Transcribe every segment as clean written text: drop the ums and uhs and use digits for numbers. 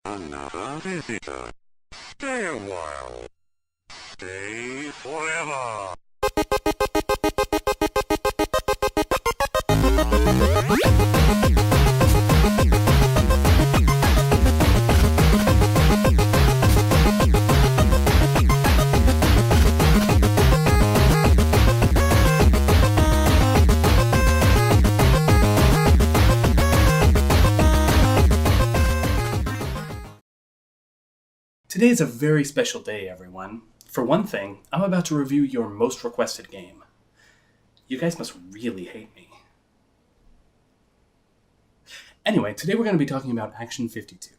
Another visitor. Stay a while. Stay forever. Today is a very special day, everyone. For one thing, I'm about to review your most requested game. You guys must really hate me. Anyway, today we're going to be talking about Action 52.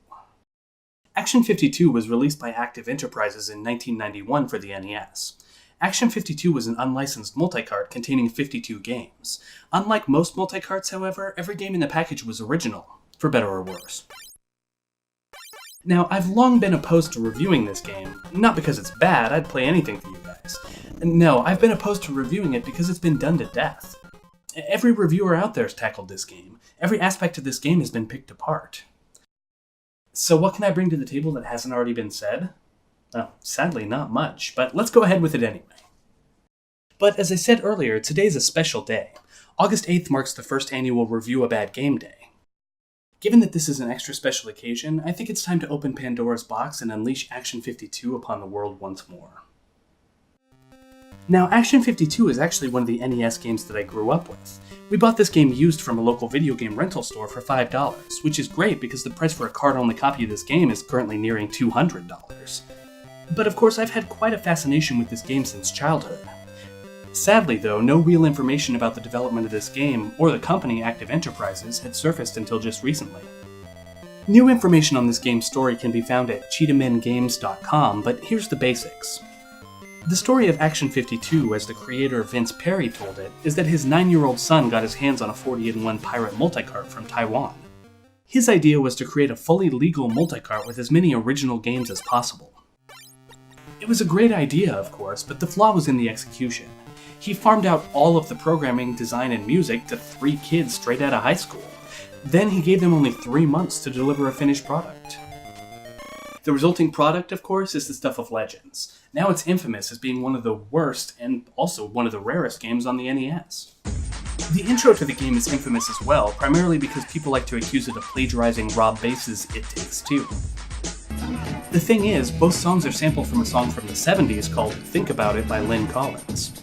Action 52 was released by Active Enterprises in 1991 for the NES. Action 52 was an unlicensed multi-cart containing 52 games. Unlike most multi-carts, however, every game in the package was original, for better or worse. Now, I've long been opposed to reviewing this game, not because it's bad, I'd play anything for you guys. No, I've been opposed to reviewing it because it's been done to death. Every reviewer out there has tackled this game. Every aspect of this game has been picked apart. So what can I bring to the table that hasn't already been said? Well, sadly not much, but let's go ahead with it anyway. But as I said earlier, today's a special day. August 8th marks the first annual Review a Bad Game Day. Given that this is an extra special occasion, I think it's time to open Pandora's box and unleash Action 52 upon the world once more. Now, Action 52 is actually one of the NES games that I grew up with. We bought this game used from a local video game rental store for $5, which is great because the price for a card-only copy of this game is currently nearing $200. But of course, I've had quite a fascination with this game since childhood. Sadly, though, no real information about the development of this game, or the company Active Enterprises, had surfaced until just recently. New information on this game's story can be found at cheetahmengames.com, but here's the basics. The story of Action 52, as the creator Vince Perry told it, is that his 9-year-old son got his hands on a 40-in-1 pirate multicart from Taiwan. His idea was to create a fully legal multicart with as many original games as possible. It was a great idea, of course, but the flaw was in the execution. He farmed out all of the programming, design, and music to 3 kids straight out of high school. Then he gave them only 3 months to deliver a finished product. The resulting product, of course, is the stuff of legends. Now it's infamous as being one of the worst, and also one of the rarest games on the NES. The intro to the game is infamous as well, primarily because people like to accuse it of plagiarizing Rob Bass's It Takes Two. The thing is, both songs are sampled from a song from the 70s called Think About It by Lynn Collins.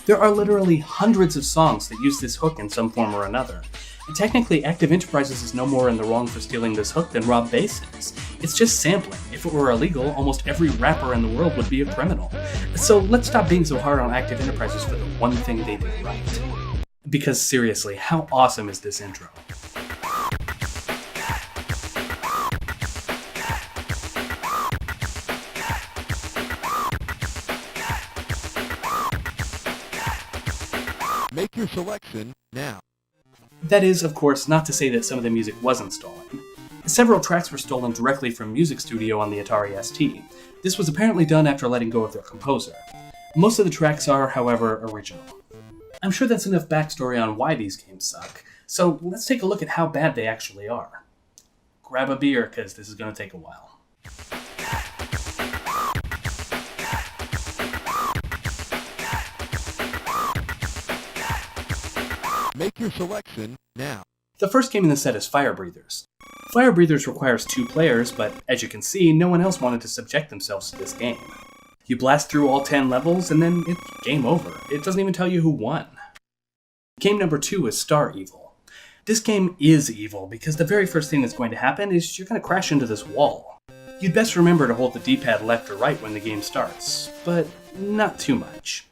There are literally hundreds of songs that use this hook in some form or another. And technically, Active Enterprises is no more in the wrong for stealing this hook than Rob Bass is. It's just sampling. If it were illegal, almost every rapper in the world would be a criminal. So let's stop being so hard on Active Enterprises for the one thing they did right. Because seriously, how awesome is this intro? Make your selection now. That is, of course, not to say that some of the music wasn't stolen. Several tracks were stolen directly from Music Studio on the Atari ST. This was apparently done after letting go of their composer. Most of the tracks are, however, original. I'm sure that's enough backstory on why these games suck, so let's take a look at how bad they actually are. Grab a beer, because this is going to take a while. Make your selection now. The first game in the set is Fire Breathers. Fire Breathers requires 2 players, but as you can see, no one else wanted to subject themselves to this game. You blast through all 10 levels, and then it's game over. It doesn't even tell you who won. Game number 2 is Star Evil. This game is evil, because the very first thing that's going to happen is you're going to crash into this wall. You'd best remember to hold the D-pad left or right when the game starts, but not too much.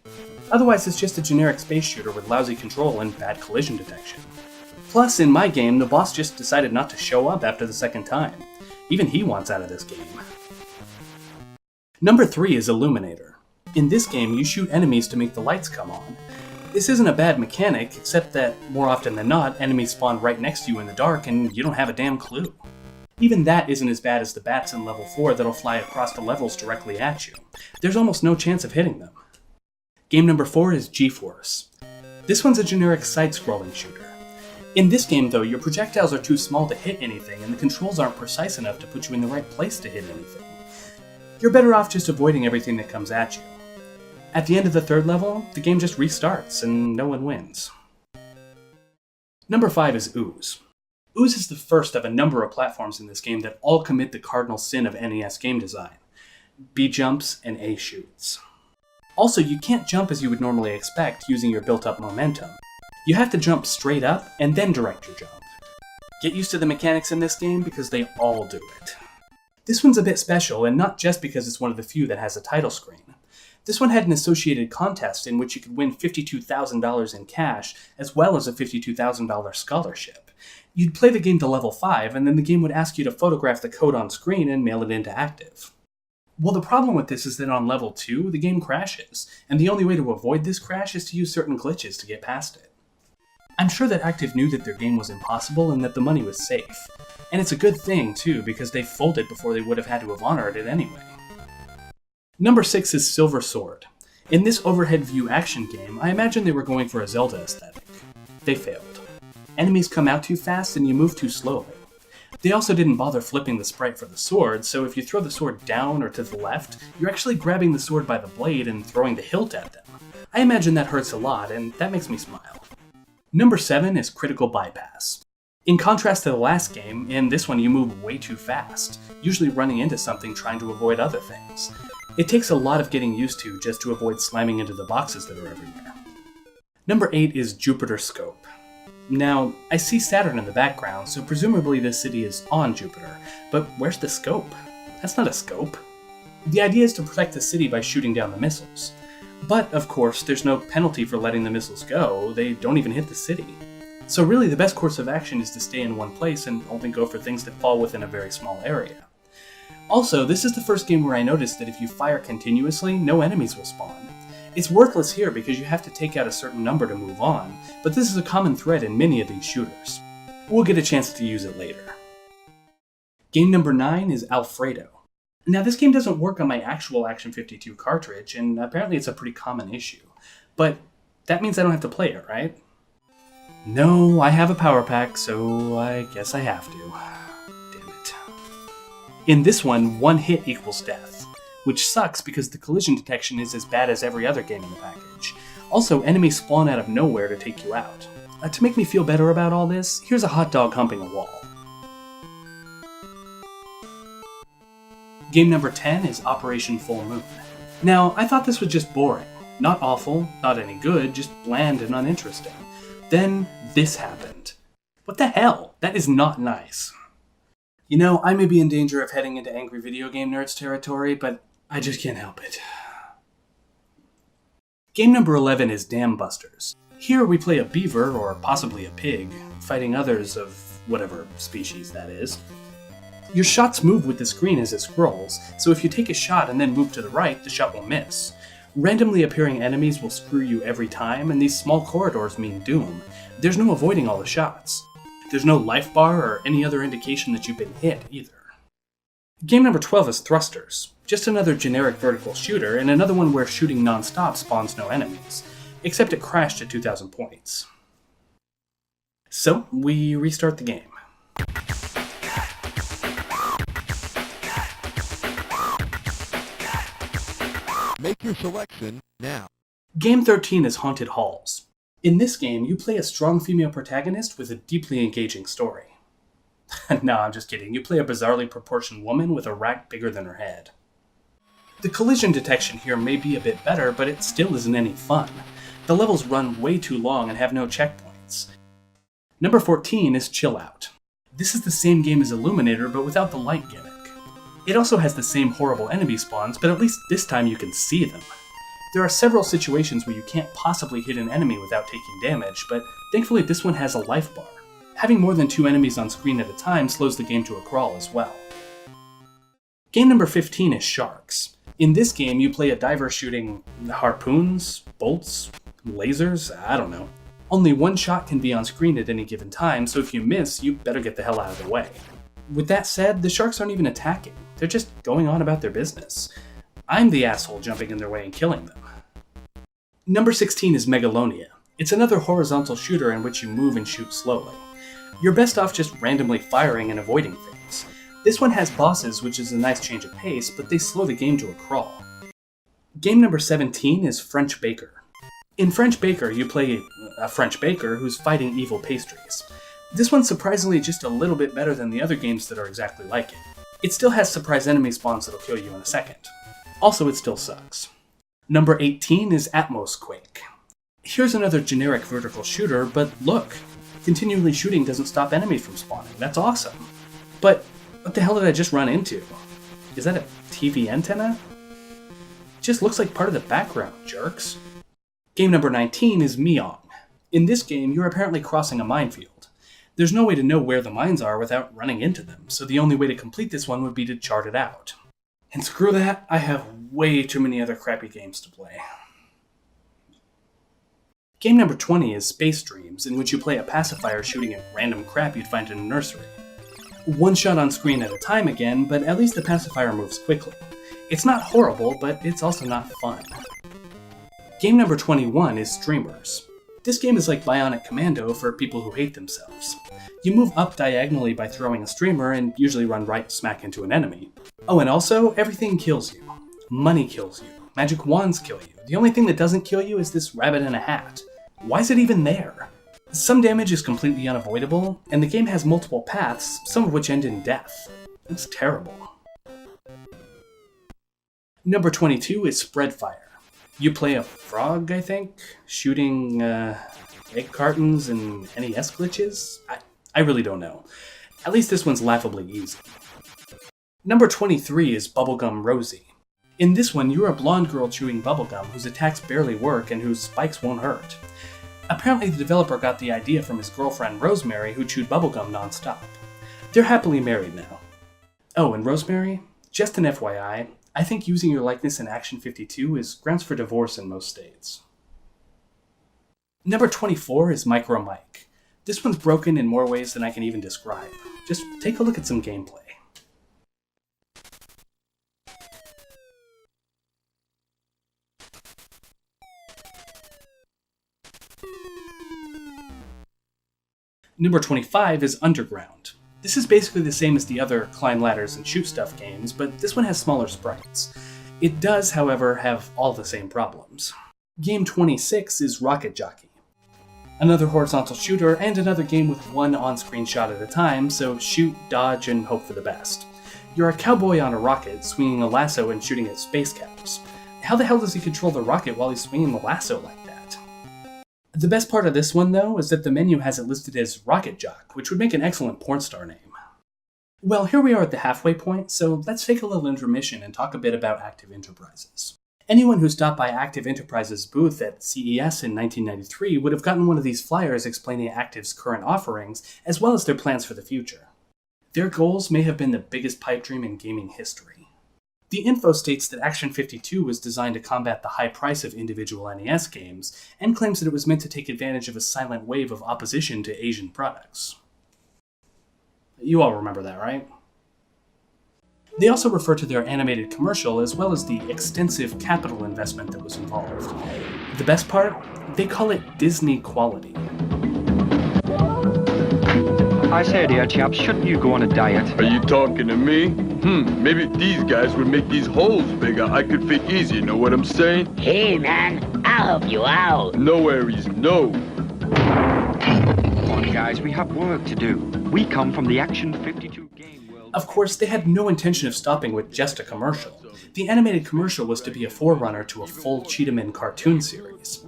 Otherwise, it's just a generic space shooter with lousy control and bad collision detection. Plus, in my game, the boss just decided not to show up after the second time. Even he wants out of this game. Number 3 is Illuminator. In this game, you shoot enemies to make the lights come on. This isn't a bad mechanic, except that, more often than not, enemies spawn right next to you in the dark and you don't have a damn clue. Even that isn't as bad as the bats in level 4 that'll fly across the levels directly at you. There's almost no chance of hitting them. Game number 4 is G-Force. This one's a generic side-scrolling shooter. In this game, though, your projectiles are too small to hit anything, and the controls aren't precise enough to put you in the right place to hit anything. You're better off just avoiding everything that comes at you. At the end of the third level, the game just restarts, and no one wins. Number 5 is Ooze. Ooze is the first of a number of platforms in this game that all commit the cardinal sin of NES game design: B jumps and A shoots. Also, you can't jump as you would normally expect using your built-up momentum. You have to jump straight up and then direct your jump. Get used to the mechanics in this game because they all do it. This one's a bit special, and not just because it's one of the few that has a title screen. This one had an associated contest in which you could win $52,000 in cash, as well as a $52,000 scholarship. You'd play the game to level 5, and then the game would ask you to photograph the code on screen and mail it into Active. Well, the problem with this is that on level 2, the game crashes, and the only way to avoid this crash is to use certain glitches to get past it. I'm sure that Active knew that their game was impossible and that the money was safe. And it's a good thing, too, because they folded before they would have had to have honored it anyway. Number 6 is Silver Sword. In this overhead view action game, I imagine they were going for a Zelda aesthetic. They failed. Enemies come out too fast and you move too slowly. They also didn't bother flipping the sprite for the sword, so if you throw the sword down or to the left, you're actually grabbing the sword by the blade and throwing the hilt at them. I imagine that hurts a lot, and that makes me smile. Number 7 is Critical Bypass. In contrast to the last game, in this one you move way too fast, usually running into something trying to avoid other things. It takes a lot of getting used to just to avoid slamming into the boxes that are everywhere. Number 8 is Jupiter Scope. Now, I see Saturn in the background, so presumably this city is on Jupiter, but where's the scope? That's not a scope. The idea is to protect the city by shooting down the missiles. But, of course, there's no penalty for letting the missiles go, they don't even hit the city. So really the best course of action is to stay in one place and only go for things that fall within a very small area. Also, this is the first game where I noticed that if you fire continuously, no enemies will spawn. It's worthless here because you have to take out a certain number to move on, but this is a common thread in many of these shooters. We'll get a chance to use it later. Game number 9 is Alfredo. Now, this game doesn't work on my actual Action 52 cartridge, and apparently it's a pretty common issue. But that means I don't have to play it, right? No, I have a power pack, so I guess I have to. Damn it. In this one hit equals death, which sucks because the collision detection is as bad as every other game in the package. Also, enemies spawn out of nowhere to take you out. To make me feel better about all this, here's a hot dog humping a wall. Game number 10 is Operation Full Moon. Now, I thought this was just boring. Not awful, not any good, just bland and uninteresting. Then, this happened. What the hell? That is not nice. You know, I may be in danger of heading into angry video game nerds territory, but I just can't help it. Game number 11 is Dam Busters. Here we play a beaver, or possibly a pig, fighting others of whatever species that is. Your shots move with the screen as it scrolls, so if you take a shot and then move to the right, the shot will miss. Randomly appearing enemies will screw you every time, and these small corridors mean doom. There's no avoiding all the shots. There's no life bar or any other indication that you've been hit, either. Game number 12 is Thrusters. Just another generic vertical shooter, and another one where shooting non-stop spawns no enemies. Except it crashed at 2,000 points. So, we restart the game. Make your selection now. Game 13 is Haunted Halls. In this game, you play a strong female protagonist with a deeply engaging story. No, I'm just kidding. You play a bizarrely proportioned woman with a rack bigger than her head. The collision detection here may be a bit better, but it still isn't any fun. The levels run way too long and have no checkpoints. Number 14 is Chill Out. This is the same game as Illuminator, but without the light gimmick. It also has the same horrible enemy spawns, but at least this time you can see them. There are several situations where you can't possibly hit an enemy without taking damage, but thankfully this one has a life bar. Having more than 2 enemies on screen at a time slows the game to a crawl as well. Game number 15 is Sharks. In this game, you play a diver shooting harpoons, bolts, lasers, I don't know. Only one shot can be on screen at any given time, so if you miss, you better get the hell out of the way. With that said, the sharks aren't even attacking. They're just going on about their business. I'm the asshole jumping in their way and killing them. Number 16 is Megalonia. It's another horizontal shooter in which you move and shoot slowly. You're best off just randomly firing and avoiding things. This one has bosses, which is a nice change of pace, but they slow the game to a crawl. Game number 17 is French Baker. In French Baker, you play a French baker who's fighting evil pastries. This one's surprisingly just a little bit better than the other games that are exactly like it. It still has surprise enemy spawns that'll kill you in a second. Also, it still sucks. Number 18 is Atmos Quake. Here's another generic vertical shooter, but look, continually shooting doesn't stop enemies from spawning. That's awesome. But what the hell did I just run into? Is that a TV antenna? It just looks like part of the background, jerks. Game number 19 is Meong. In this game, you're apparently crossing a minefield. There's no way to know where the mines are without running into them, so the only way to complete this one would be to chart it out. And screw that, I have way too many other crappy games to play. Game number 20 is Space Dreams, in which you play a pacifier shooting at random crap you'd find in a nursery. One shot on screen at a time again, but at least the pacifier moves quickly. It's not horrible, but it's also not fun. Game number 21 is Streamers. This game is like Bionic Commando for people who hate themselves. You move up diagonally by throwing a streamer and usually run right smack into an enemy. Oh, and also, everything kills you. Money kills you. Magic wands kill you. The only thing that doesn't kill you is this rabbit in a hat. Why is it even there? Some damage is completely unavoidable, and the game has multiple paths, some of which end in death. It's terrible. Number 22 is Spreadfire. You play a frog, I think, shooting egg cartons and NES glitches? I really don't know. At least this one's laughably easy. Number 23 is Bubblegum Rosie. In this one, you're a blonde girl chewing bubblegum whose attacks barely work and whose spikes won't hurt. Apparently the developer got the idea from his girlfriend Rosemary, who chewed bubblegum nonstop. They're happily married now. Oh, and Rosemary? Just an FYI, I think using your likeness in Action 52 is grounds for divorce in most states. Number 24 is Micro Mike. This one's broken in more ways than I can even describe. Just take a look at some gameplay. Number 25 is Underground. This is basically the same as the other climb ladders and shoot stuff games, but this one has smaller sprites. It does, however, have all the same problems. Game 26 is Rocket Jockey. Another horizontal shooter and another game with one on-screen shot at a time, so shoot, dodge, and hope for the best. You're a cowboy on a rocket, swinging a lasso and shooting at space caps. How the hell does he control the rocket while he's swinging the lasso like that? The best part of this one, though, is that the menu has it listed as Rocket Jock, which would make an excellent porn star name. Well, here we are at the halfway point, so let's take a little intermission and talk a bit about Active Enterprises. Anyone who stopped by Active Enterprises' booth at CES in 1993 would have gotten one of these flyers explaining Active's current offerings, as well as their plans for the future. Their goals may have been the biggest pipe dream in gaming history. The info states that Action 52 was designed to combat the high price of individual NES games, and claims that it was meant to take advantage of a silent wave of opposition to Asian products. You all remember that, right? They also refer to their animated commercial as well as the extensive capital investment that was involved. The best part? They call it Disney quality. I say, dear chap, shouldn't you go on a diet? Are you talking to me? Maybe if these guys would make these holes bigger, I could fit easier, know what I'm saying? Hey, man, I'll help you out. No worries, no. Come on, guys, we have work to do. We come from the Action 52 game world. Of course, they had no intention of stopping with just a commercial. The animated commercial was to be a forerunner to a full Cheetah Man cartoon series.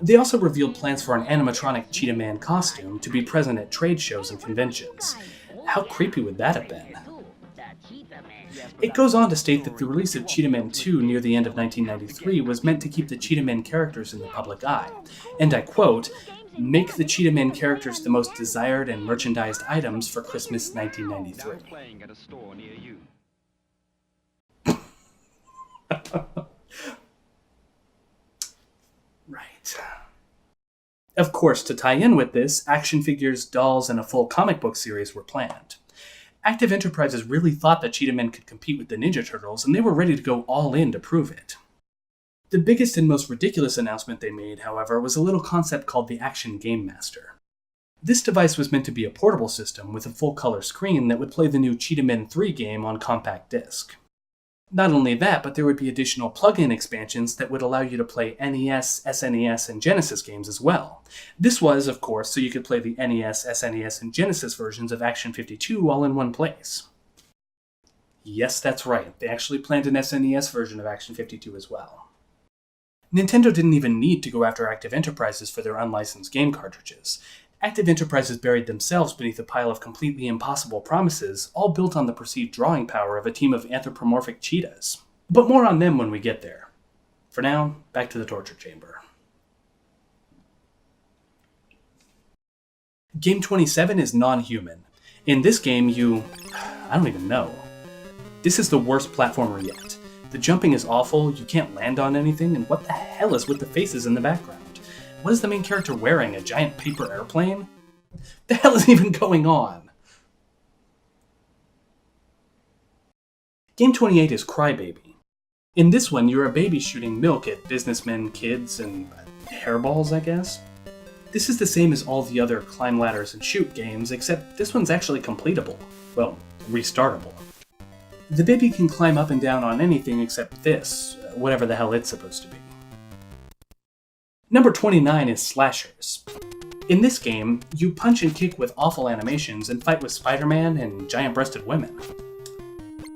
They also revealed plans for an animatronic Cheetah Man costume to be present at trade shows and conventions. How creepy would that have been? It goes on to state that the release of Cheetah Man 2 near the end of 1993 was meant to keep the Cheetah Man characters in the public eye, and I quote, "make the Cheetah Man characters the most desired and merchandised items for Christmas 1993. Playing at a store near you. Right. Of course, to tie in with this, action figures, dolls, and a full comic book series were planned. Active Enterprises really thought that Cheetah Men could compete with the Ninja Turtles, and they were ready to go all in to prove it. The biggest and most ridiculous announcement they made, however, was a little concept called the Action Game Master. This device was meant to be a portable system with a full-color screen that would play the new Cheetah Men 3 game on compact disc. Not only that, but there would be additional plug-in expansions that would allow you to play NES, SNES, and Genesis games as well. This was, of course, so you could play the NES, SNES, and Genesis versions of Action 52 all in one place. Yes, that's right, they actually planned an SNES version of Action 52 as well. Nintendo didn't even need to go after Active Enterprises for their unlicensed game cartridges. Active Enterprises buried themselves beneath a pile of completely impossible promises, all built on the perceived drawing power of a team of anthropomorphic cheetahs. But more on them when we get there. For now, back to the torture chamber. Game 27 is non-human. In this game, I don't even know. This is the worst platformer yet. The jumping is awful, you can't land on anything, and what the hell is with the faces in the background? What is the main character wearing, a giant paper airplane? The hell is even going on? Game 28 is Crybaby. In this one, you're a baby shooting milk at businessmen, kids, and hairballs, I guess? This is the same as all the other climb ladders and shoot games, except this one's actually completable. Well, restartable. The baby can climb up and down on anything except this, whatever the hell it's supposed to be. Number 29 is Slashers. In this game, you punch and kick with awful animations and fight with Spider-Man and giant-breasted women.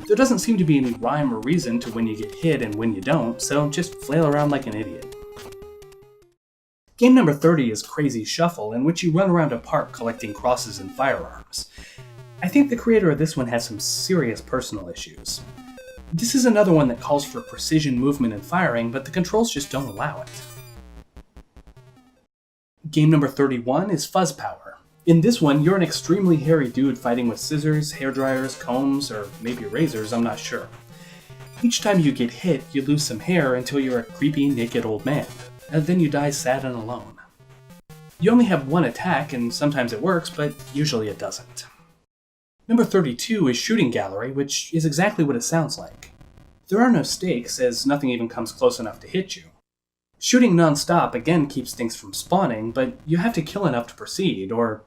There doesn't seem to be any rhyme or reason to when you get hit and when you don't, so just flail around like an idiot. Game number 30 is Crazy Shuffle, in which you run around a park collecting crosses and firearms. I think the creator of this one has some serious personal issues. This is another one that calls for precision movement and firing, but the controls just don't allow it. Game number 31 is Fuzz Power. In this one, you're an extremely hairy dude fighting with scissors, hairdryers, combs, or maybe razors, I'm not sure. Each time you get hit, you lose some hair until you're a creepy, naked old man, and then you die sad and alone. You only have one attack, and sometimes it works, but usually it doesn't. Number 32 is Shooting Gallery, which is exactly what it sounds like. There are no stakes, as nothing even comes close enough to hit you. Shooting non-stop again keeps things from spawning, but you have to kill enough to proceed, or,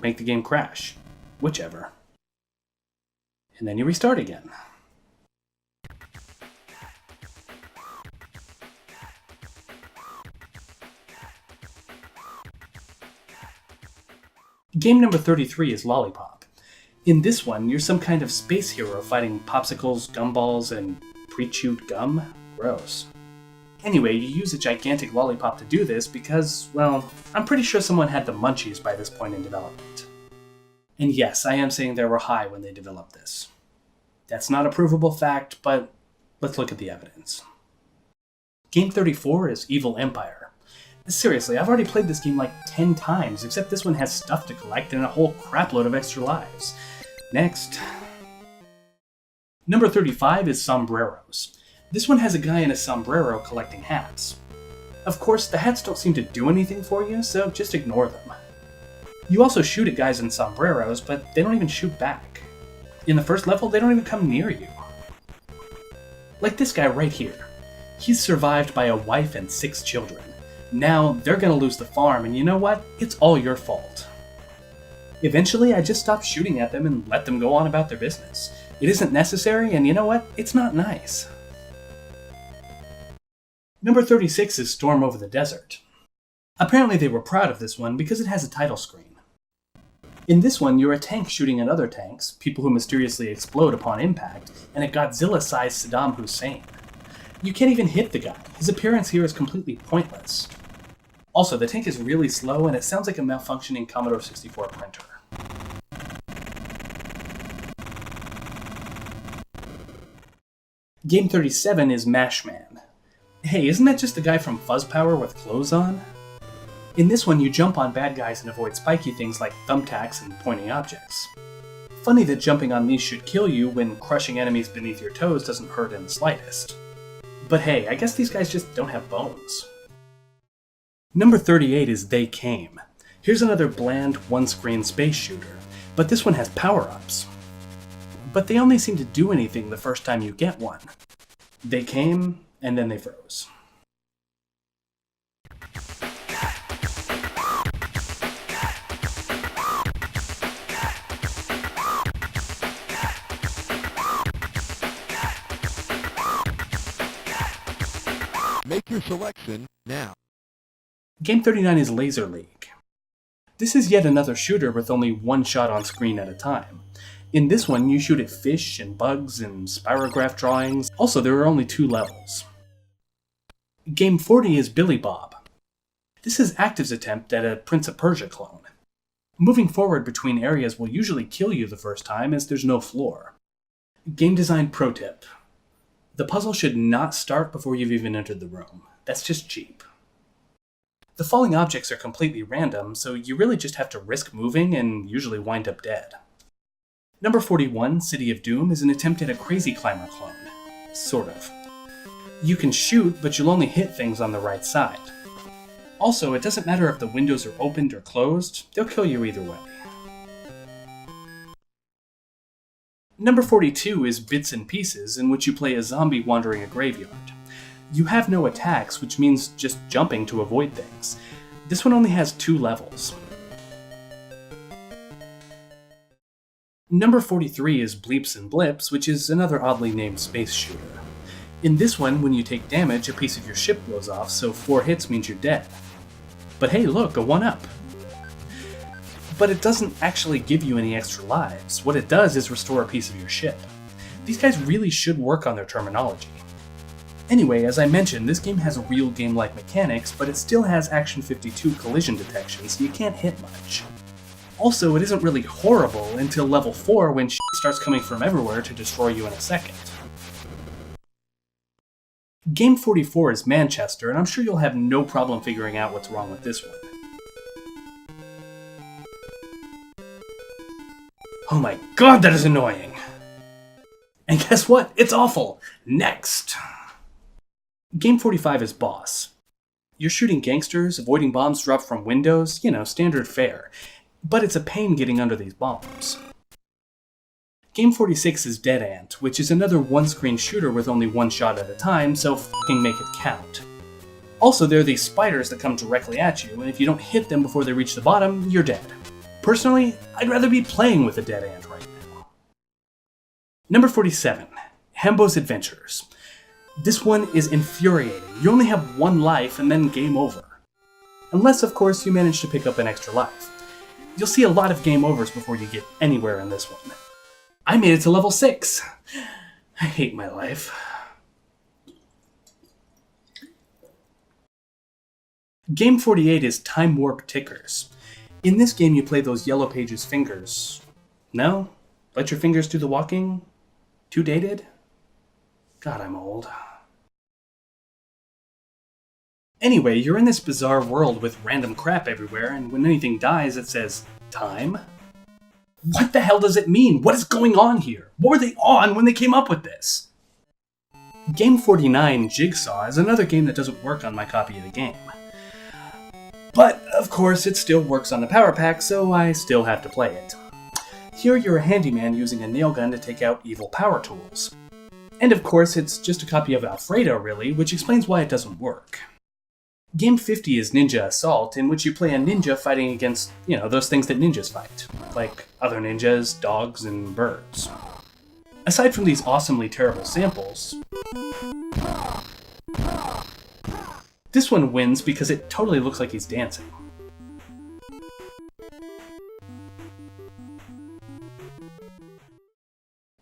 make the game crash. Whichever. And then you restart again. Game number 33 is Lollipop. In this one, you're some kind of space hero fighting popsicles, gumballs, and pre-chewed gum? Gross. Anyway, you use a gigantic lollipop to do this because, well, I'm pretty sure someone had the munchies by this point in development. And yes, I am saying they were high when they developed this. That's not a provable fact, but let's look at the evidence. Game 34 is Evil Empire. Seriously, I've already played this game like 10 times, except this one has stuff to collect and a whole crapload of extra lives. Next. Number 35 is Sombreros. This one has a guy in a sombrero collecting hats. Of course, the hats don't seem to do anything for you, so just ignore them. You also shoot at guys in sombreros, but they don't even shoot back. In the first level, they don't even come near you. Like this guy right here. He's survived by a wife and 6 children. Now, they're gonna lose the farm, and you know what? It's all your fault. Eventually, I just stopped shooting at them and let them go on about their business. It isn't necessary, and you know what? It's not nice. Number 36 is Storm Over the Desert. Apparently they were proud of this one because it has a title screen. In this one, you're a tank shooting at other tanks, people who mysteriously explode upon impact, and a Godzilla-sized Saddam Hussein. You can't even hit the guy. His appearance here is completely pointless. Also, the tank is really slow, and it sounds like a malfunctioning Commodore 64 printer. Game 37 is Mashman. Hey, isn't that just the guy from Fuzz Power with clothes on? In this one, you jump on bad guys and avoid spiky things like thumbtacks and pointing objects. Funny that jumping on these should kill you when crushing enemies beneath your toes doesn't hurt in the slightest. But hey, I guess these guys just don't have bones. Number 38 is They Came. Here's another bland, one-screen space shooter, but this one has power-ups. But they only seem to do anything the first time you get one. They came, and then they froze. Make your selection now. Game 39 is Laser League. This is yet another shooter with only one shot on screen at a time. In this one, you shoot at fish and bugs and spirograph drawings. Also, there are only 2 levels. Game 40 is Billy Bob. This is Active's attempt at a Prince of Persia clone. Moving forward between areas will usually kill you the first time as there's no floor. Game design pro tip. The puzzle should not start before you've even entered the room. That's just cheap. The falling objects are completely random, so you really just have to risk moving and usually wind up dead. Number 41, City of Doom, is an attempt at a Crazy Climber clone. Sort of. You can shoot, but you'll only hit things on the right side. Also, it doesn't matter if the windows are opened or closed, they'll kill you either way. Number 42 is Bits and Pieces, in which you play a zombie wandering a graveyard. You have no attacks, which means just jumping to avoid things. This one only has 2 levels. Number 43 is Bleeps and Blips, which is another oddly named space shooter. In this one, when you take damage, a piece of your ship blows off, so 4 hits means you're dead. But hey, look, a 1-up. But it doesn't actually give you any extra lives. What it does is restore a piece of your ship. These guys really should work on their terminology. Anyway, as I mentioned, this game has real game-like mechanics, but it still has Action 52 collision detection, so you can't hit much. Also, it isn't really horrible until level 4 when shit starts coming from everywhere to destroy you in a second. Game 44 is Manchester, and I'm sure you'll have no problem figuring out what's wrong with this one. Oh my god, that is annoying! And guess what? It's awful! Next! Game 45 is Boss. You're shooting gangsters, avoiding bombs dropped from windows, standard fare. But it's a pain getting under these bombs. Game 46 is Dead Ant, which is another one-screen shooter with only 1 shot at a time, so f***ing make it count. Also, there are these spiders that come directly at you, and if you don't hit them before they reach the bottom, you're dead. Personally, I'd rather be playing with a dead ant right now. Number 47, Hambo's Adventures. This one is infuriating. You only have 1 life and then game over. Unless, of course, you manage to pick up an extra life. You'll see a lot of game overs before you get anywhere in this one. I made it to level 6. I hate my life. Game 48 is Time Warp Tickers. In this game you play those Yellow Pages fingers. No? Let your fingers do the walking? Too dated? God, I'm old. Anyway, you're in this bizarre world with random crap everywhere, and when anything dies it says, time? What the hell does it mean? What is going on here? What were they on when they came up with this? Game 49, Jigsaw, is another game that doesn't work on my copy of the game. But, of course, it still works on the Power Pack, so I still have to play it. Here you're a handyman using a nail gun to take out evil power tools. And of course, it's just a copy of Alfredo, really, which explains why it doesn't work. Game 50 is Ninja Assault, in which you play a ninja fighting against, those things that ninjas fight. Like other ninjas, dogs, and birds. Aside from these awesomely terrible samples, this one wins because it totally looks like he's dancing.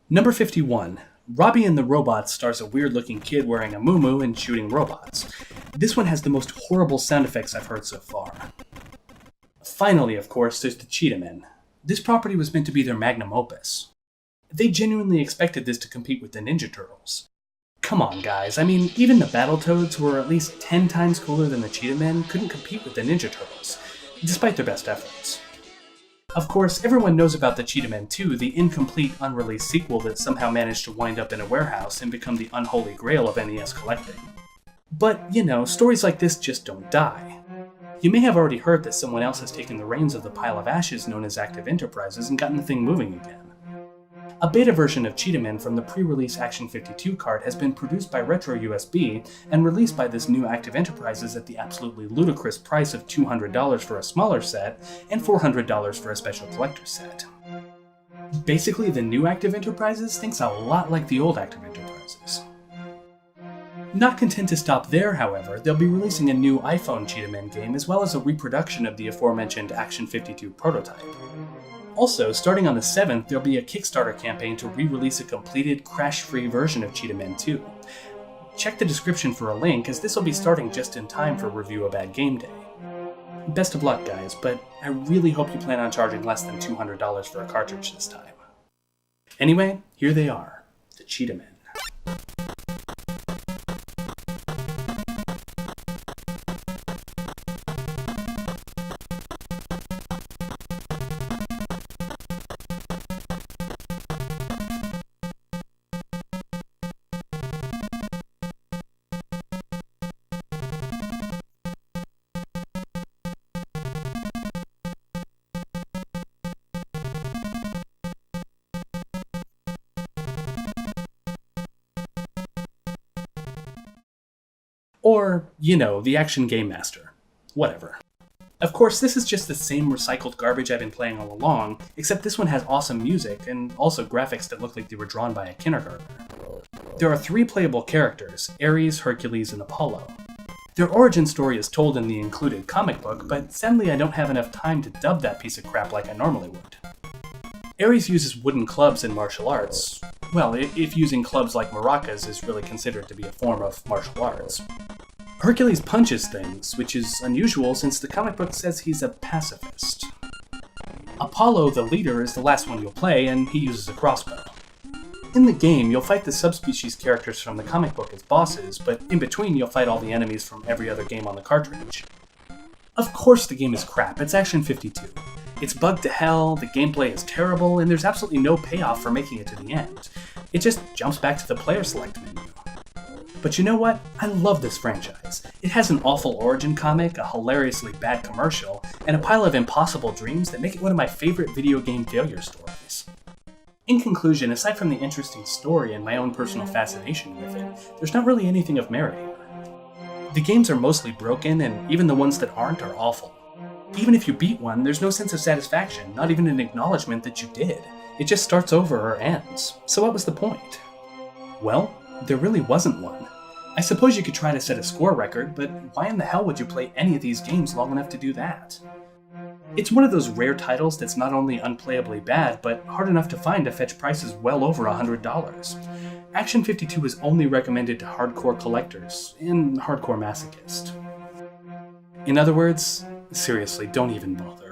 Number 51. Robbie and the Robots stars a weird-looking kid wearing a muumuu and shooting robots. This one has the most horrible sound effects I've heard so far. Finally, of course, there's the Cheetah Men. This property was meant to be their magnum opus. They genuinely expected this to compete with the Ninja Turtles. Come on, guys, I mean, even the Battletoads, who are at least 10 times cooler than the Cheetah Men, couldn't compete with the Ninja Turtles, despite their best efforts. Of course, everyone knows about the Cheetah Men 2, the incomplete, unreleased sequel that somehow managed to wind up in a warehouse and become the unholy grail of NES collecting. But, stories like this just don't die. You may have already heard that someone else has taken the reins of the pile of ashes known as Active Enterprises and gotten the thing moving again. A beta version of Cheetah Men from the pre-release Action 52 card has been produced by Retro USB and released by this new Active Enterprises at the absolutely ludicrous price of $200 for a smaller set and $400 for a special collector's set. Basically, the new Active Enterprises thinks a lot like the old Active Enterprises. Not content to stop there, however, they'll be releasing a new iPhone Cheetah game as well as a reproduction of the aforementioned Action 52 prototype. Also, starting on the 7th, there'll be a Kickstarter campaign to re-release a completed, crash-free version of Cheetah 2. Check the description for a link, as this will be starting just in time for Review a Bad Game Day. Best of luck, guys, but I really hope you plan on charging less than $200 for a cartridge this time. Anyway, here they are, the Cheetah Men. Or, the Action Game Master. Whatever. Of course, this is just the same recycled garbage I've been playing all along, except this one has awesome music, and also graphics that look like they were drawn by a kindergartner. There are 3 playable characters, Ares, Hercules, and Apollo. Their origin story is told in the included comic book, but sadly I don't have enough time to dub that piece of crap like I normally would. Ares uses wooden clubs in martial arts. Well, if using clubs like maracas is really considered to be a form of martial arts. Hercules punches things, which is unusual since the comic book says he's a pacifist. Apollo, the leader, is the last one you'll play, and he uses a crossbow. In the game, you'll fight the subspecies characters from the comic book as bosses, but in between you'll fight all the enemies from every other game on the cartridge. Of course the game is crap, it's Action 52. It's bugged to hell, the gameplay is terrible, and there's absolutely no payoff for making it to the end. It just jumps back to the player select menu. But you know what? I love this franchise. It has an awful origin comic, a hilariously bad commercial, and a pile of impossible dreams that make it one of my favorite video game failure stories. In conclusion, aside from the interesting story and my own personal fascination with it, there's not really anything of merit here. The games are mostly broken, and even the ones that aren't are awful. Even if you beat one, there's no sense of satisfaction, not even an acknowledgement that you did. It just starts over or ends. So what was the point? Well, there really wasn't one. I suppose you could try to set a score record, but why in the hell would you play any of these games long enough to do that? It's one of those rare titles that's not only unplayably bad, but hard enough to find to fetch prices well over $100. Action 52 is only recommended to hardcore collectors and hardcore masochists. In other words, seriously, don't even bother.